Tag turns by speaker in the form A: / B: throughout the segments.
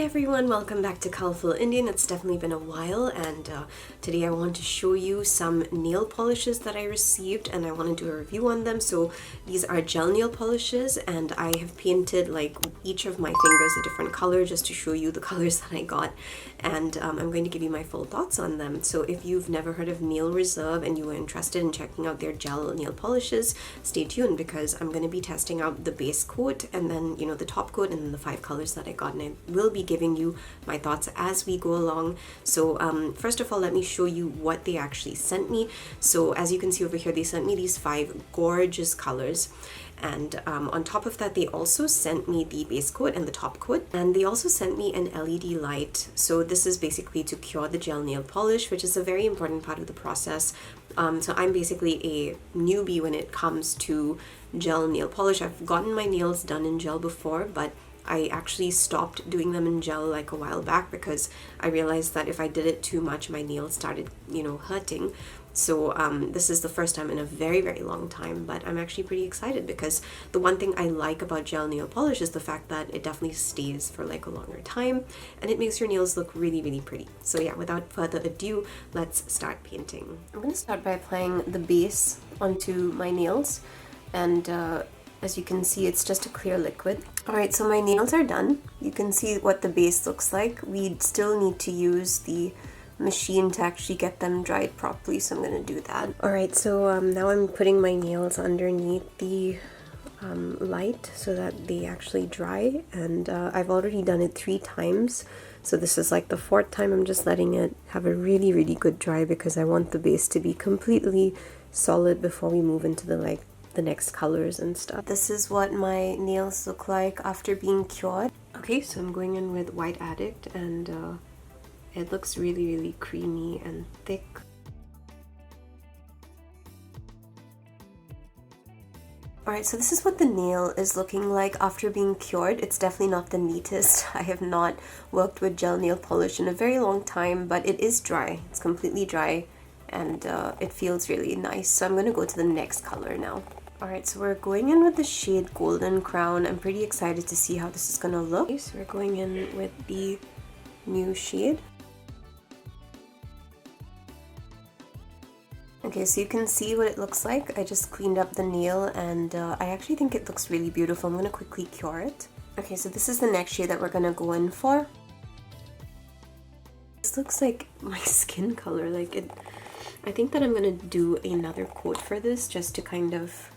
A: Hey everyone, welcome back to Colourful Indian. It's definitely been a while, and today I want to show you some nail polishes that I received and I want to do a review on them. So these are gel nail polishes and I have painted like each of my fingers a different color just to show you the colors that I got, and I'm going to give you my full thoughts on them. So if you've never heard of Nail Reserve and you were interested in checking out their gel nail polishes, stay tuned because I'm going to be testing out the base coat and then the top coat and then the 5 colors that I got, and I will be giving you my thoughts as we go along. So first of all, let me show you what they actually sent me. So as you can see over here, they sent me these 5 gorgeous colors, and on top of that they also sent me the base coat and the top coat, and they also sent me an LED light. So this is basically to cure the gel nail polish, which is a very important part of the process. So I'm basically a newbie when it comes to gel nail polish. I've gotten my nails done in gel before, but I actually stopped doing them in gel like a while back because I realized that if I did it too much, my nails started, hurting. So this is the first time in a very, very long time, but I'm actually pretty excited because the one thing I like about gel nail polish is the fact that it definitely stays for like a longer time and it makes your nails look really, really pretty. So yeah, without further ado, let's start painting. I'm going to start by applying the base onto my nails, and as you can see, it's just a clear liquid. Alright, so my nails are done. You can see what the base looks like. We still need to use the machine to actually get them dried properly, so I'm going to do that. Alright, so now I'm putting my nails underneath the light so that they actually dry, and I've already done it 3 times. So this is like the 4th time. I'm just letting it have a really, really good dry because I want the base to be completely solid before we move into the next colors and stuff. This is what my nails look like after being cured. Okay, so I'm going in with White Addict, and it looks really, really creamy and thick. Alright, so this is what the nail is looking like after being cured. It's definitely not the neatest. I have not worked with gel nail polish in a very long time, but it is dry. It's completely dry, and it feels really nice. So I'm going to go to the next color now. Alright, so we're going in with the shade Golden Crown. I'm pretty excited to see how this is going to look. Okay, so we're going in with the new shade. Okay, so you can see what it looks like. I just cleaned up the nail, and I actually think it looks really beautiful. I'm going to quickly cure it. Okay, so this is the next shade that we're going to go in for. This looks like my skin color. I think that I'm going to do another coat for this just to kind of...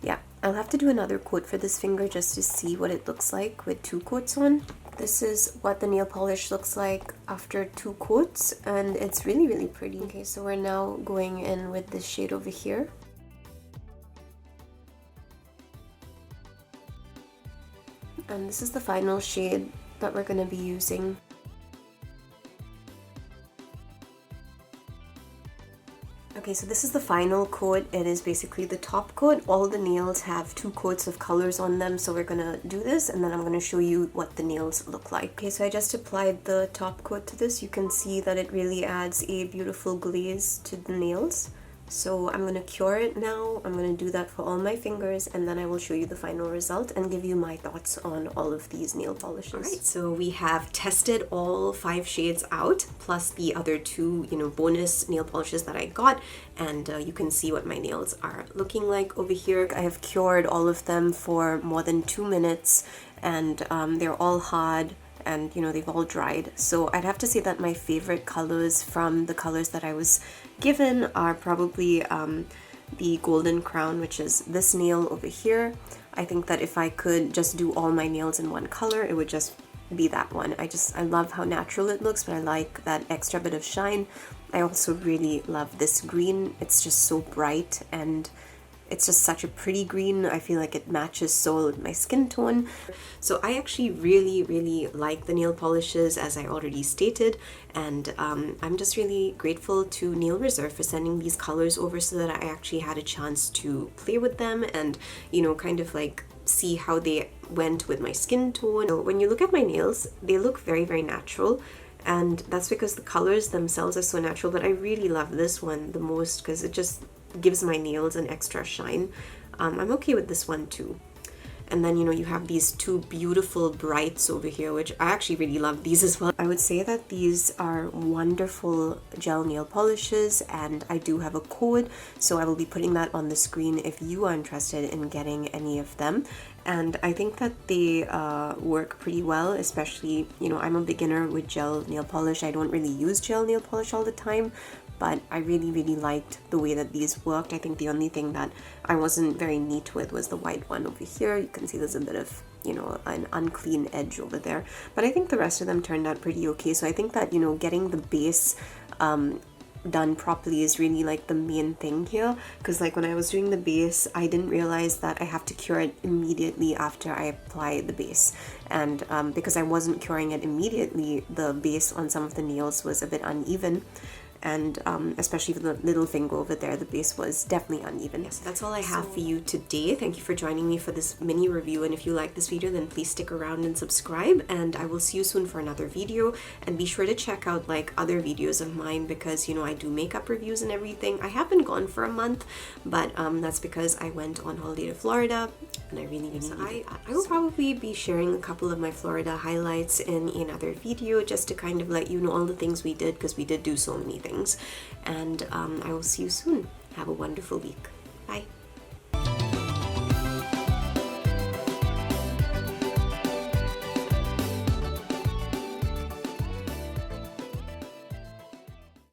A: Yeah, I'll have to do another coat for this finger just to see what it looks like with 2 coats on. This is what the nail polish looks like after 2 coats, and it's really, really pretty. Okay, so we're now going in with this shade over here. And this is the final shade that we're going to be using. Okay, so this is the final coat. It is basically the top coat. All the nails have 2 coats of colors on them, so we're gonna do this and then I'm gonna show you what the nails look like. Okay, so I just applied the top coat to this. You can see that it really adds a beautiful glaze to the nails. So I'm going to cure it now. I'm going to do that for all my fingers, and then I will show you the final result and give you my thoughts on all of these nail polishes. Alright, so we have tested all 5 shades out, plus the other 2, bonus nail polishes that I got, and you can see what my nails are looking like over here. I have cured all of them for more than 2 minutes, and they're all hard. And they've all dried. So I'd have to say that my favorite colors from the colors that I was given are probably the Golden Crown, which is this nail over here. I think that if I could just do all my nails in one color, it would just be that one. I love how natural it looks, but I like that extra bit of shine. I also really love this green. It's just so bright and it's just such a pretty green. I feel like it matches so well with my skin tone. So I actually really, really like the nail polishes, as I already stated, and I'm just really grateful to Nail Reserve for sending these colors over so that I actually had a chance to play with them and, kind of like see how they went with my skin tone. So when you look at my nails, they look very, very natural. And that's because the colors themselves are so natural, but I really love this one the most because it just gives my nails an extra shine. I'm okay with this one too. And then, you know, you have these two beautiful brights over here, which I actually really love these as well. I would say that these are wonderful gel nail polishes, and I do have a code, so I will be putting that on the screen if you are interested in getting any of them. And I think that they work pretty well, especially, you know, I'm a beginner with gel nail polish. I don't really use gel nail polish all the time, but I really liked the way that these worked. I think the only thing that I wasn't very neat with was the white one over here. You can see there's a bit of, you know, an unclean edge over there, but I think the rest of them turned out pretty okay. So I think that, you know, getting the base done properly is really like the main thing here, because like when I was doing the base, I didn't realize that I have to cure it immediately after I apply the base, and because I wasn't curing it immediately, the base on some of the nails was a bit uneven, and especially for the little finger over there, the base was definitely uneven. Yes, that's all I have for you today. Thank you for joining me for this mini review, and if you like this video, then please stick around and subscribe, and I will see you soon for another video. And be sure to check out like other videos of mine, because, you know, I do makeup reviews and everything. I haven't gone for a month, but that's because I went on holiday to Florida, and I really I will probably be sharing a couple of my Florida highlights in another video, just to kind of let you know all the things we did, because we did do so many things. And I will see you soon. Have a wonderful week. Bye.